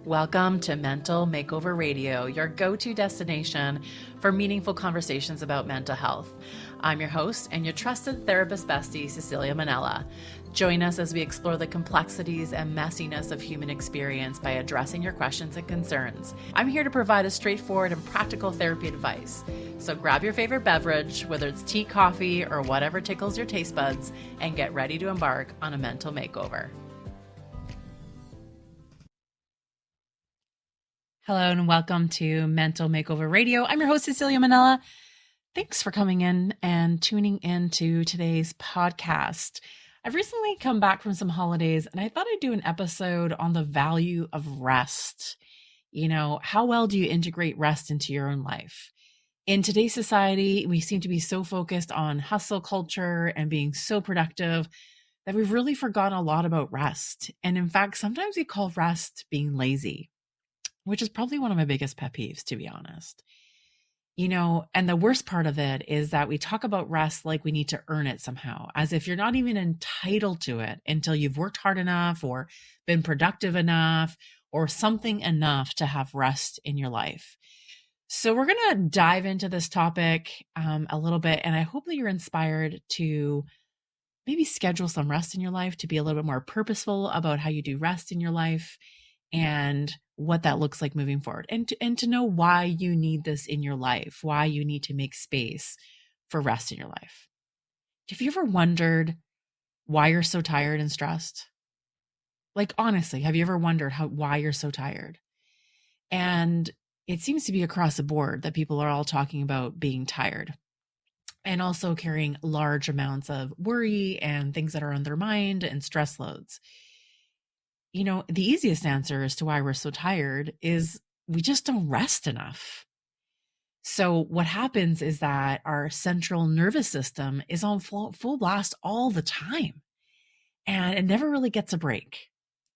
Welcome to Mental Makeover Radio, your go-to destination for meaningful conversations about mental health. I'm your host and your trusted therapist bestie, Cecilia Mannella. Join us as we explore the complexities and messiness of human experience by addressing your questions and concerns. I'm here to provide a straightforward and practical therapy advice. So grab your favorite beverage, whether it's tea, coffee, or whatever tickles your taste buds, and get ready to embark on a mental makeover. Hello and welcome to Mental Makeover Radio. I'm your host, Cecilia Mannella. Thanks for coming in and tuning in to today's podcast. I've recently come back from some holidays and I thought I'd do an episode on the value of rest. You know, how well do you integrate rest into your own life? In today's society, we seem to be so focused on hustle culture and being so productive that we've really forgotten a lot about rest. And in fact, sometimes we call rest being lazy, which is probably one of my biggest pet peeves, to be honest. You know, and the worst part of it is that we talk about rest like we need to earn it somehow, as if you're not even entitled to it until you've worked hard enough or been productive enough or something enough to have rest in your life. So we're going to dive into this topic a little bit, and I hope that you're inspired to maybe schedule some rest in your life, to be a little bit more purposeful about how you do rest in your life and what that looks like moving forward, and to know why you need this in your life, why you need to make space for rest in your life. Have you ever wondered why you're so tired and stressed? Like, honestly, have you ever wondered why you're so tired? And it seems to be across the board that people are all talking about being tired and also carrying large amounts of worry and things that are on their mind and stress loads. You know, the easiest answer as to why we're so tired is we just don't rest enough. So what happens is that our central nervous system is on full blast all the time, and it never really gets a break.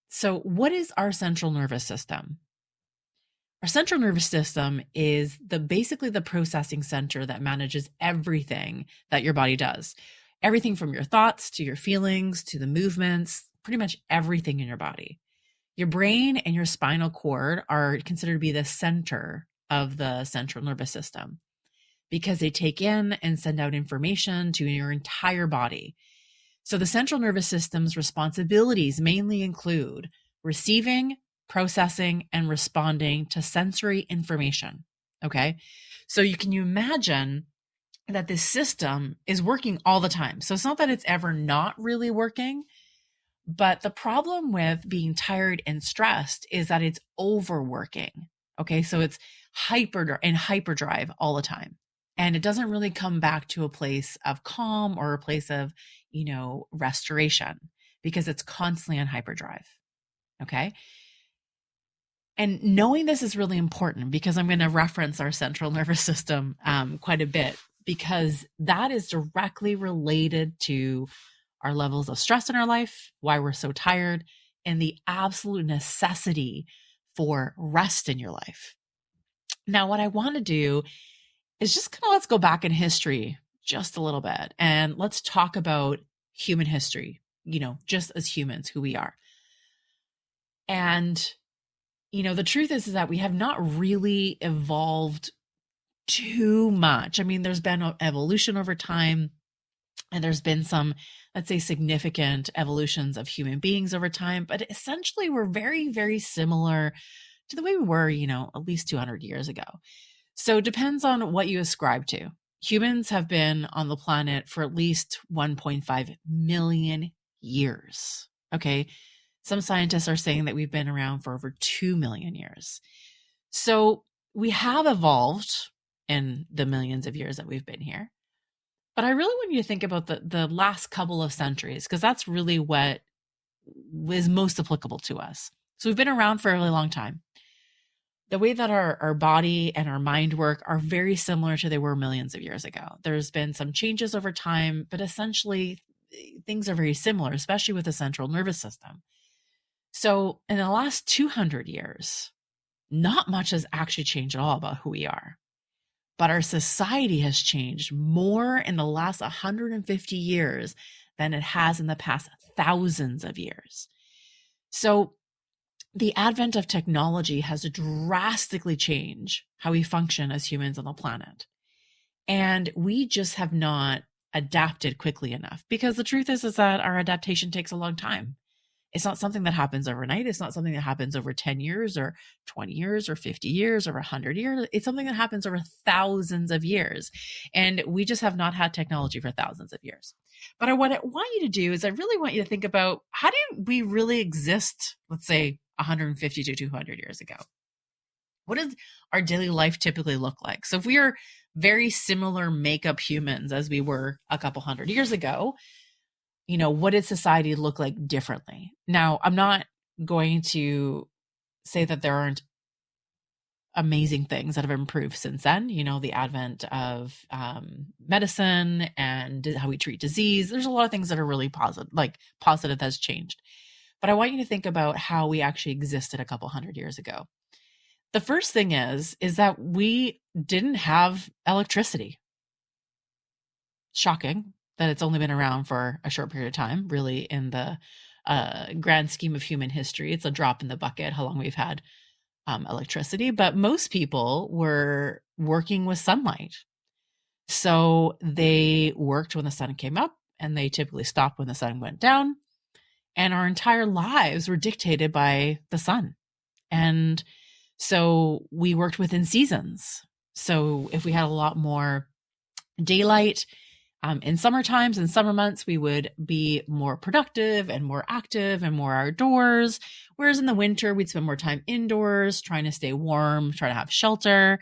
So what is our central nervous system? Our central nervous system is basically the processing center that manages everything that your body does. Everything from your thoughts to your feelings to the movements, pretty much everything in your body. Your brain and your spinal cord are considered to be the center of the central nervous system because they take in and send out information to your entire body. So the central nervous system's responsibilities mainly include receiving, processing, and responding to sensory information. Okay. So you can imagine that this system is working all the time. So it's not that it's ever not really working, but the problem with being tired and stressed is that it's overworking. Okay. So it's hyperdrive all the time. And it doesn't really come back to a place of calm or a place of, restoration because it's constantly on hyperdrive. Okay. And knowing this is really important because I'm going to reference our central nervous system quite a bit because that is directly related to our levels of stress in our life, why we're so tired, and the absolute necessity for rest in your life. Now, what I want to do is just let's go back in history just a little bit and let's talk about human history, just as humans, who we are. And the truth is that we have not really evolved too much. I mean, there's been evolution over time, and there's been some, let's say, significant evolutions of human beings over time, but essentially we're very, very similar to the way we were, at least 200 years ago. So it depends on what you ascribe to. Humans have been on the planet for at least 1.5 million years. Okay. Some scientists are saying that we've been around for over 2 million years. So we have evolved in the millions of years that we've been here. But I really want you to think about the last couple of centuries, because that's really what is most applicable to us. So we've been around for a really long time. The way that our body and our mind work are very similar to they were millions of years ago. There's been some changes over time, but essentially things are very similar, especially with the central nervous system. So in the last 200 years, not much has actually changed at all about who we are. But our society has changed more in the last 150 years than it has in the past thousands of years. So the advent of technology has drastically changed how we function as humans on the planet. And we just have not adapted quickly enough, because the truth is that our adaptation takes a long time. It's not something that happens overnight. It's not something that happens over 10 years or 20 years or 50 years or 100 years. It's something that happens over thousands of years. And we just have not had technology for thousands of years. But what I want you to do is I really want you to think about, how did we really exist, let's say 150 to 200 years ago? What does our daily life typically look like? So if we are very similar makeup humans as we were a couple hundred years ago, what did society look like differently? Now, I'm not going to say that there aren't amazing things that have improved since then. The advent of medicine and how we treat disease. There's a lot of things that are really positive that's changed. But I want you to think about how we actually existed a couple hundred years ago. The first thing is that we didn't have electricity. Shocking that it's only been around for a short period of time, really, in the grand scheme of human history. It's a drop in the bucket how long we've had electricity, but most people were working with sunlight. So they worked when the sun came up, and they typically stopped when the sun went down. And our entire lives were dictated by the sun. And so we worked within seasons. So if we had a lot more daylight, in summer times, in summer months, we would be more productive and more active and more outdoors. Whereas in the winter, we'd spend more time indoors, trying to stay warm, trying to have shelter,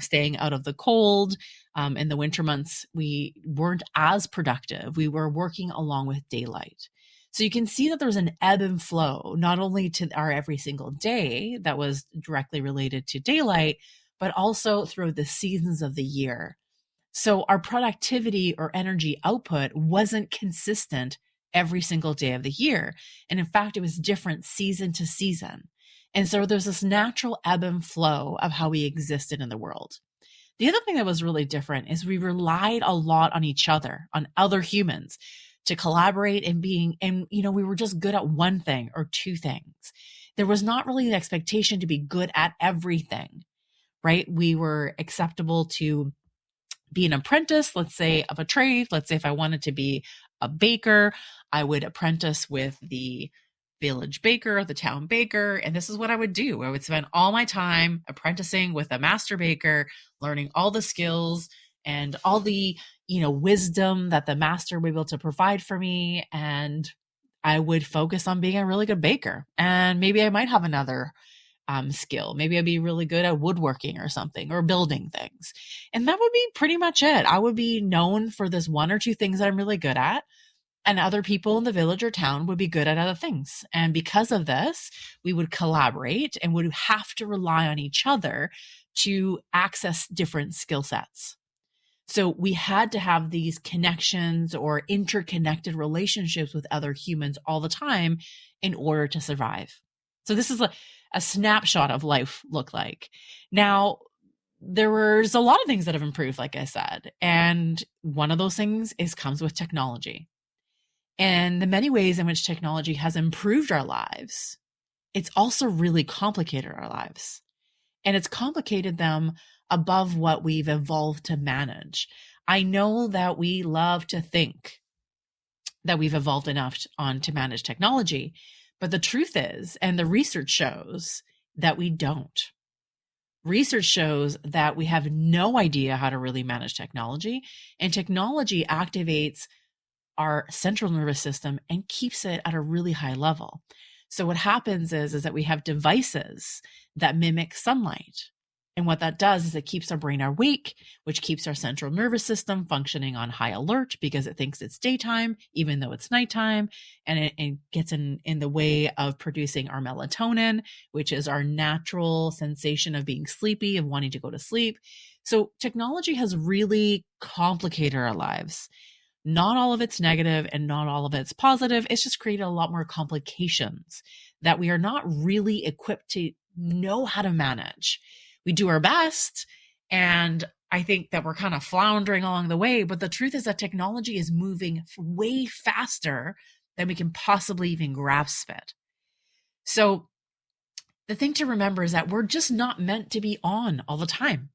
staying out of the cold. In the winter months, we weren't as productive. We were working along with daylight. So you can see that there's an ebb and flow, not only to our every single day that was directly related to daylight, but also through the seasons of the year. So our productivity or energy output wasn't consistent every single day of the year. And in fact, it was different season to season. And so there's this natural ebb and flow of how we existed in the world. The other thing that was really different is we relied a lot on each other, on other humans, to collaborate and we were just good at one thing or two things. There was not really an expectation to be good at everything, right? We were acceptable to be an apprentice, let's say, of a trade. Let's say if I wanted to be a baker, I would apprentice with the village baker, the town baker. And this is what I would do. I would spend all my time apprenticing with a master baker, learning all the skills and all the, wisdom that the master would be able to provide for me. And I would focus on being a really good baker. And maybe I might have another skill. Maybe I'd be really good at woodworking or something, or building things. And that would be pretty much it. I would be known for this one or two things that I'm really good at. And other people in the village or town would be good at other things. And because of this, we would collaborate and would have to rely on each other to access different skill sets. So we had to have these connections or interconnected relationships with other humans all the time in order to survive. So this is a snapshot of life look like. Now, there was a lot of things that have improved, like I said. And one of those things comes with technology. And the many ways in which technology has improved our lives, it's also really complicated our lives. And it's complicated them above what we've evolved to manage. I know that we love to think that we've evolved enough to manage technology, but the truth is, and the research shows, that we don't. Research shows that we have no idea how to really manage technology, and technology activates our central nervous system and keeps it at a really high level. So what happens is that we have devices that mimic sunlight. And what that does is it keeps our brain awake, which keeps our central nervous system functioning on high alert because it thinks it's daytime, even though it's nighttime. And it gets in the way of producing our melatonin, which is our natural sensation of being sleepy and wanting to go to sleep. So technology has really complicated our lives. Not all of it's negative and not all of it's positive. It's just created a lot more complications that we are not really equipped to know how to manage. We do our best, and I think that we're kind of floundering along the way, but the truth is that technology is moving way faster than we can possibly even grasp it. So the thing to remember is that we're just not meant to be on all the time.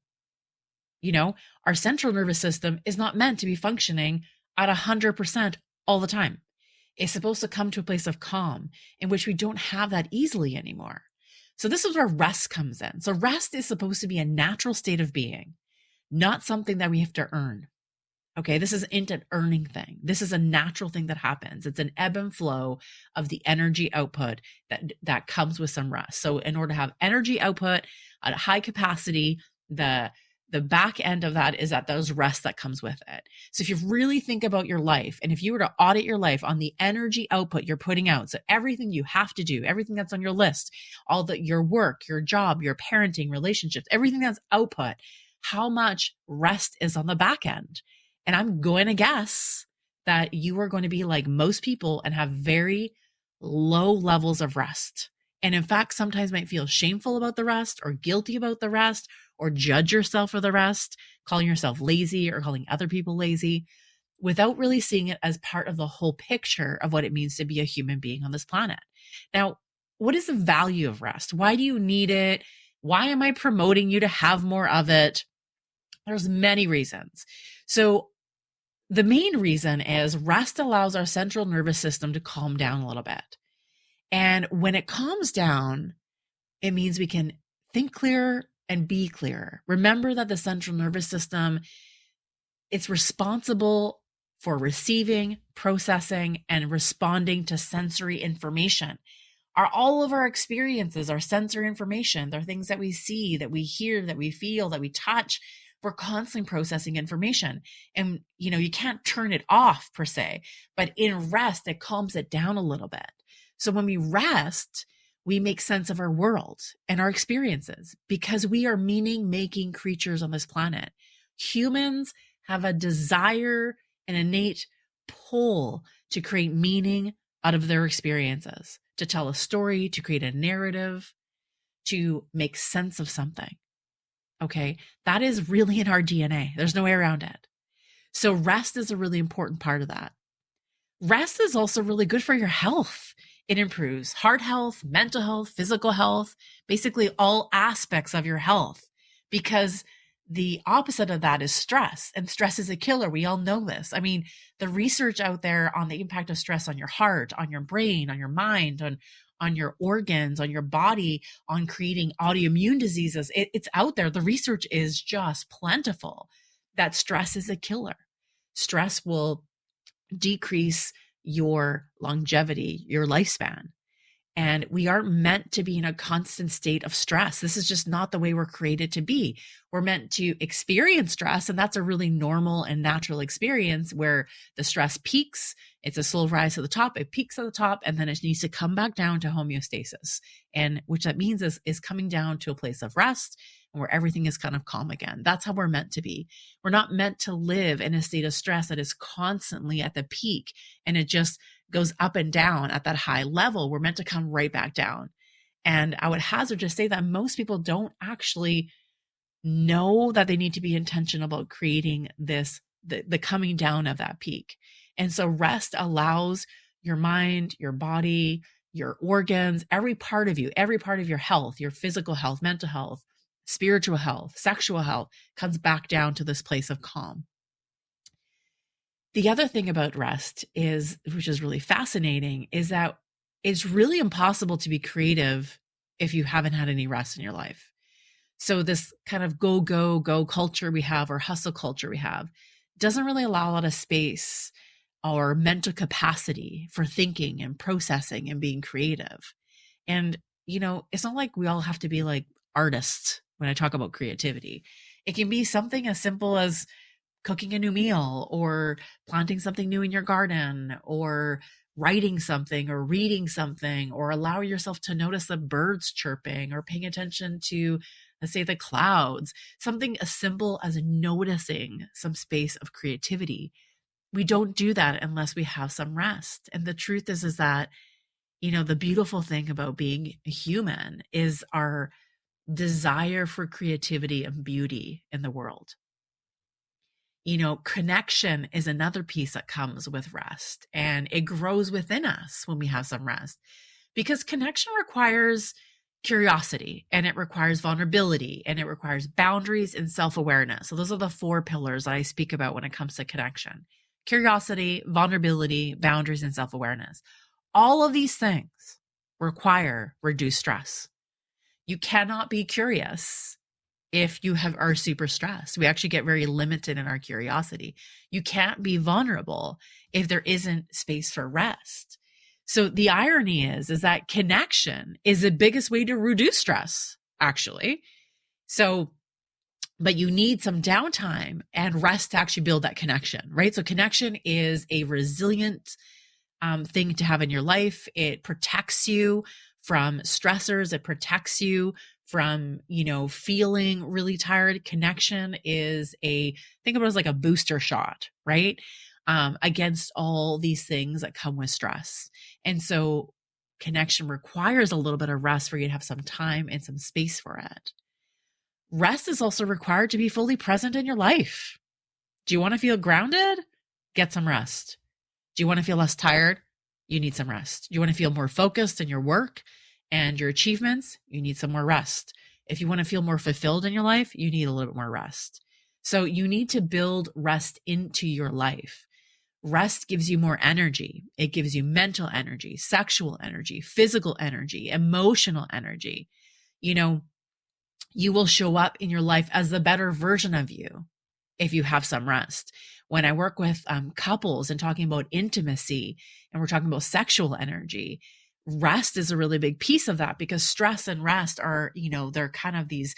Our central nervous system is not meant to be functioning at 100% all the time. It's supposed to come to a place of calm in which we don't have that easily anymore. So this is where rest comes in. So rest is supposed to be a natural state of being, not something that we have to earn. Okay, this isn't an earning thing. This is a natural thing that happens. It's an ebb and flow of the energy output that comes with some rest. So in order to have energy output at a high capacity, the back end of that is that those rest that comes with it. So if you really think about your life, and if you were to audit your life on the energy output you're putting out, so everything you have to do, everything that's on your list, your work, your job, your parenting, relationships, everything that's output, how much rest is on the back end? And I'm going to guess that you are going to be like most people and have very low levels of rest. And in fact, sometimes might feel shameful about the rest or guilty about the rest or judge yourself for the rest, calling yourself lazy or calling other people lazy without really seeing it as part of the whole picture of what it means to be a human being on this planet. Now, what is the value of rest? Why do you need it? Why am I promoting you to have more of it? There's many reasons. So the main reason is rest allows our central nervous system to calm down a little bit. And when it calms down, it means we can think clearer and be clearer. Remember that the central nervous system, it's responsible for receiving, processing, and responding to sensory information. All of our experiences are sensory information. They're things that we see, that we hear, that we feel, that we touch. We're constantly processing information. And, you can't turn it off per se, but in rest, it calms it down a little bit. So when we rest, we make sense of our world and our experiences because we are meaning-making creatures on this planet. Humans have a desire, an innate pull to create meaning out of their experiences, to tell a story, to create a narrative, to make sense of something. Okay, that is really in our DNA. There's no way around it. So rest is a really important part of that. Rest is also really good for your health. It improves heart health, mental health, physical health, basically all aspects of your health, because the opposite of that is stress, and stress is a killer. We all know this. I mean, the research out there on the impact of stress on your heart, on your brain, on your mind, on your organs, on your body, on creating autoimmune diseases, it's out there. The research is just plentiful that stress is a killer. Stress will decrease your longevity, your lifespan. And we aren't meant to be in a constant state of stress. This is just not the way we're created to be. We're meant to experience stress, and that's a really normal and natural experience where the stress peaks. It's a slow rise to the top. It peaks at the top, and then it needs to come back down to homeostasis. And which that means is coming down to a place of rest and where everything is kind of calm again. That's how we're meant to be. We're not meant to live in a state of stress that is constantly at the peak and it just goes up and down at that high level. We're meant to come right back down. And I would hazard to say that most people don't actually know that they need to be intentional about creating this, the coming down of that peak. And so rest allows your mind, your body, your organs, every part of you, every part of your health, your physical health, mental health, spiritual health, sexual health, comes back down to this place of calm. The other thing about rest is, which is really fascinating, is that it's really impossible to be creative if you haven't had any rest in your life. So this kind of go culture we have, or hustle culture we have, doesn't really allow a lot of space or mental capacity for thinking and processing and being creative. And, it's not like we all have to be like artists when I talk about creativity. It can be something as simple as cooking a new meal, or planting something new in your garden, or writing something, or reading something, or allow yourself to notice the birds chirping, or paying attention to, let's say, the clouds. Something as simple as noticing some space of creativity. We don't do that unless we have some rest. And the truth is that, the beautiful thing about being a human is our desire for creativity and beauty in the world. Connection is another piece that comes with rest, and it grows within us when we have some rest, because connection requires curiosity, and it requires vulnerability, and it requires boundaries and self-awareness. So those are the 4 pillars that I speak about when it comes to connection: curiosity, vulnerability, boundaries, and self-awareness. All of these things require reduced stress. You cannot be curious if you are super stressed. We actually get very limited in our curiosity. You can't be vulnerable if there isn't space for rest. So the irony is that connection is the biggest way to reduce stress, actually. So, but you need some downtime and rest to actually build that connection, right? So connection is a resilient thing to have in your life. It protects you from stressors. It protects you from, feeling really tired. Connection is think of it as like a booster shot, right? Against all these things that come with stress. And so connection requires a little bit of rest for you to have some time and some space for it. Rest is also required to be fully present in your life. Do you want to feel grounded? Get some rest. Do you want to feel less tired? You need some rest. Do you want to feel more focused in your work and your achievements? You need some more rest. If you want to feel more fulfilled in your life, you need a little bit more rest. So you need to build rest into your life. Rest gives you more energy. It gives you mental energy, sexual energy, physical energy, emotional energy. You will show up in your life as the better version of you if you have some rest. When I work with couples and talking about intimacy, and we're talking about sexual energy, rest is a really big piece of that, because stress and rest are, they're kind of these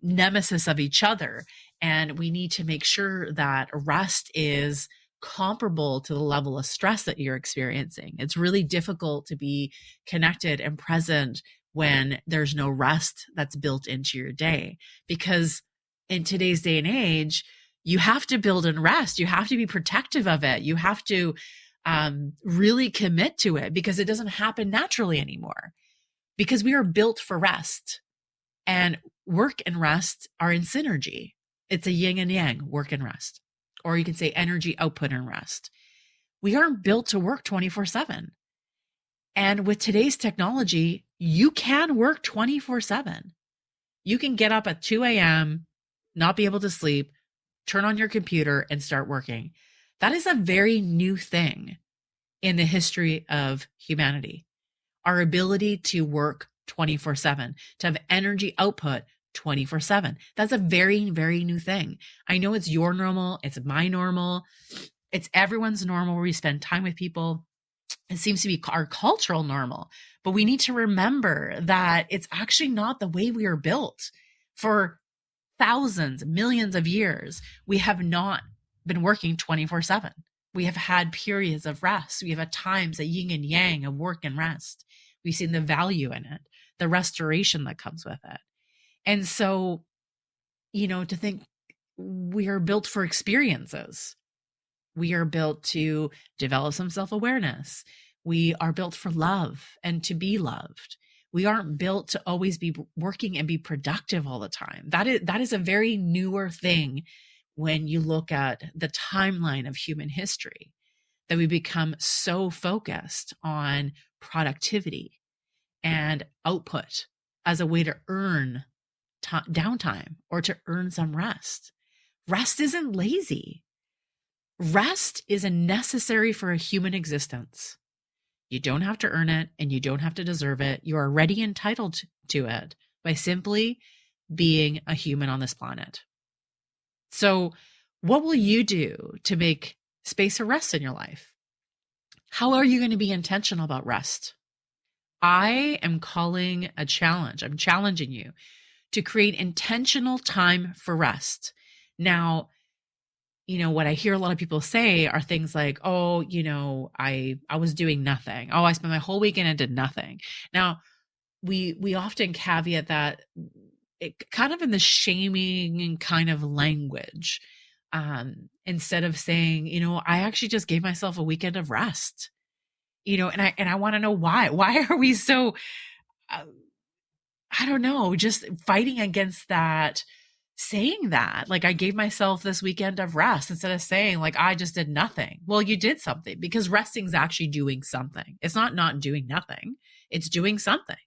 nemesis of each other. And we need to make sure that rest is comparable to the level of stress that you're experiencing. It's really difficult to be connected and present when there's no rest that's built into your day, because in today's day and age, you have to build in rest. You have to be protective of it. You have to really commit to it, because it doesn't happen naturally anymore, because we are built for rest, and work and rest are in synergy. It's a yin and yang, work and rest, or you can say energy output and rest. We aren't built to work 24/7. And with today's technology, you can work 24/7. You can get up at 2 a.m., not be able to sleep, turn on your computer and start working. That is a very new thing in the history of humanity. Our ability to work 24/7, to have energy output 24/7. That's a very, very new thing. I know it's your normal. It's my normal. It's everyone's normal where we spend time with people. It seems to be our cultural normal, but we need to remember that it's actually not the way we are built. For thousands, millions of years, we have not been working 24/7. We have had periods of rest. We have had times, a yin and yang of work and rest. We've seen the value in it, the restoration that comes with it. And so, to think we are built for experiences. We are built to develop some self-awareness. We are built for love and to be loved. We aren't built to always be working and be productive all the time. That is a very newer thing when you look at the timeline of human history, that we become so focused on productivity and output as a way to earn downtime or to earn some rest. Rest isn't lazy. Rest is a necessary for a human existence. You don't have to earn it and you don't have to deserve it. You are already entitled to it by simply being a human on this planet. So what will you do to make space for rest in your life? How are you going to be intentional about rest? I am calling a challenge. I'm challenging you to create intentional time for rest. Now, what I hear a lot of people say are things like, oh, I was doing nothing. Oh, I spent my whole weekend and did nothing. Now, we often caveat that it kind of in the shaming kind of language, instead of saying, I actually just gave myself a weekend of rest, and I want to know why. Why are we so, I don't know, just fighting against that, saying that, like, I gave myself this weekend of rest, instead of saying, like, I just did nothing. Well, you did something, because resting is actually doing something. It's not doing nothing. It's doing something.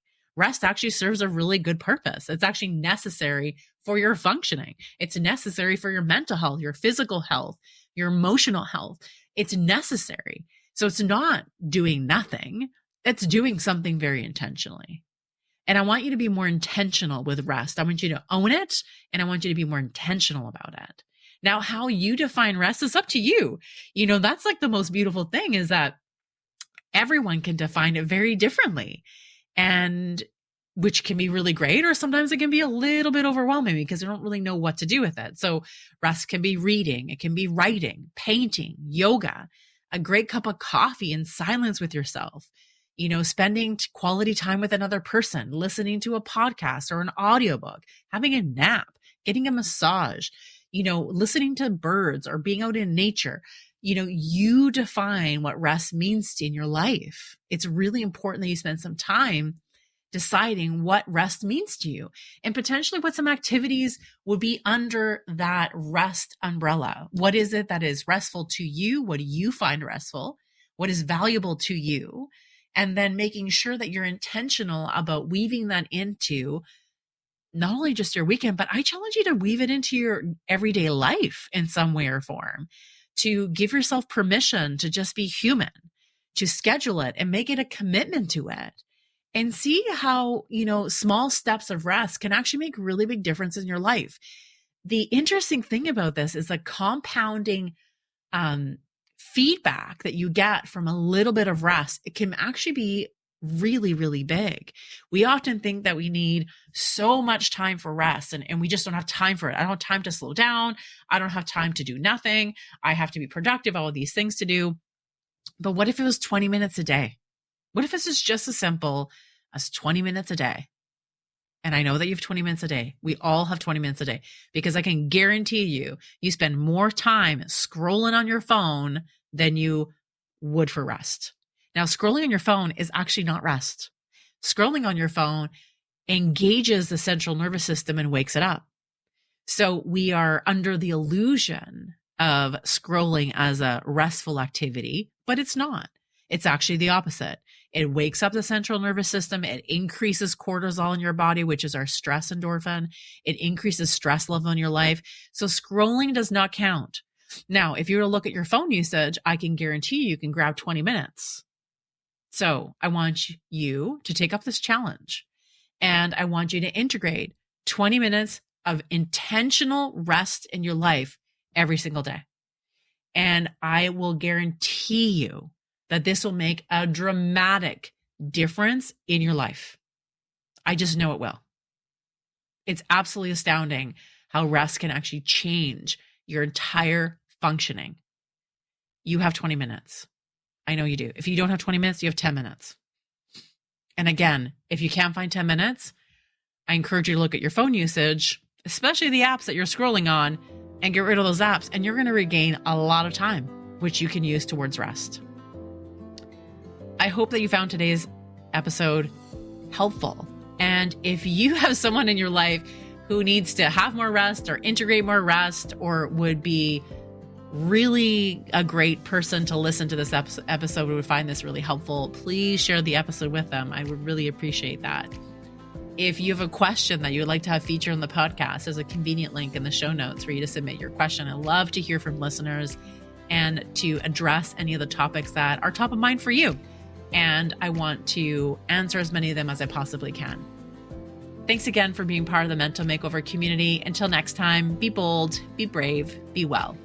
rest actually serves a really good purpose. It's actually necessary for your functioning. It's necessary for your mental health, your physical health, your emotional health. It's necessary. So it's not doing nothing. It's doing something very intentionally. And I want you to be more intentional with rest. I want you to own it, and I want you to be more intentional about it. Now, how you define rest is up to you. That's like the most beautiful thing, is that everyone can define it very differently, and which can be really great, or sometimes it can be a little bit overwhelming because you don't really know what to do with it. So rest can be reading, it can be writing, painting, yoga, a great cup of coffee in silence with yourself, spending quality time with another person, listening to a podcast or an audiobook, having a nap, getting a massage, listening to birds or being out in nature. You define what rest means in your life. It's really important that you spend some time deciding what rest means to you, and potentially what some activities would be under that rest umbrella. What is it that is restful to you? What do you find restful? What is valuable to you? And then making sure that you're intentional about weaving that into not only just your weekend, but I challenge you to weave it into your everyday life in some way or form, to give yourself permission to just be human, to schedule it and make it a commitment to it, and see how, small steps of rest can actually make really big difference in your life. The interesting thing about this is the compounding feedback that you get from a little bit of rest. It can actually be really, really big. We often think that we need so much time for rest, and we just don't have time for it. I don't have time to slow down. I don't have time to do nothing. I have to be productive, all of these things to do. But what if it was 20 minutes a day? What if this is just as simple as 20 minutes a day? And I know that you have 20 minutes a day. We all have 20 minutes a day, because I can guarantee you spend more time scrolling on your phone than you would for rest. Now, scrolling on your phone is actually not rest. Scrolling on your phone engages the central nervous system and wakes it up. So we are under the illusion of scrolling as a restful activity, but it's not. It's actually the opposite. It wakes up the central nervous system. It increases cortisol in your body, which is our stress endorphin. It increases stress level in your life. So scrolling does not count. Now, if you were to look at your phone usage, I can guarantee you can grab 20 minutes. So I want you to take up this challenge, and I want you to integrate 20 minutes of intentional rest in your life every single day. And I will guarantee you that this will make a dramatic difference in your life. I just know it will. It's absolutely astounding how rest can actually change your entire functioning. You have 20 minutes. I know you do. If you don't have 20 minutes, you have 10 minutes. And again, if you can't find 10 minutes, I encourage you to look at your phone usage, especially the apps that you're scrolling on, and get rid of those apps. And you're going to regain a lot of time, which you can use towards rest. I hope that you found today's episode helpful. And if you have someone in your life who needs to have more rest or integrate more rest, or would be really a great person to listen to this episode, would find this really helpful, please share the episode with them. I would really appreciate that. If you have a question that you would like to have featured on the podcast, there's a convenient link in the show notes for you to submit your question. I love to hear from listeners and to address any of the topics that are top of mind for you. And I want to answer as many of them as I possibly can. Thanks again for being part of the Mental Makeover community. Until next time, be bold, be brave, be well.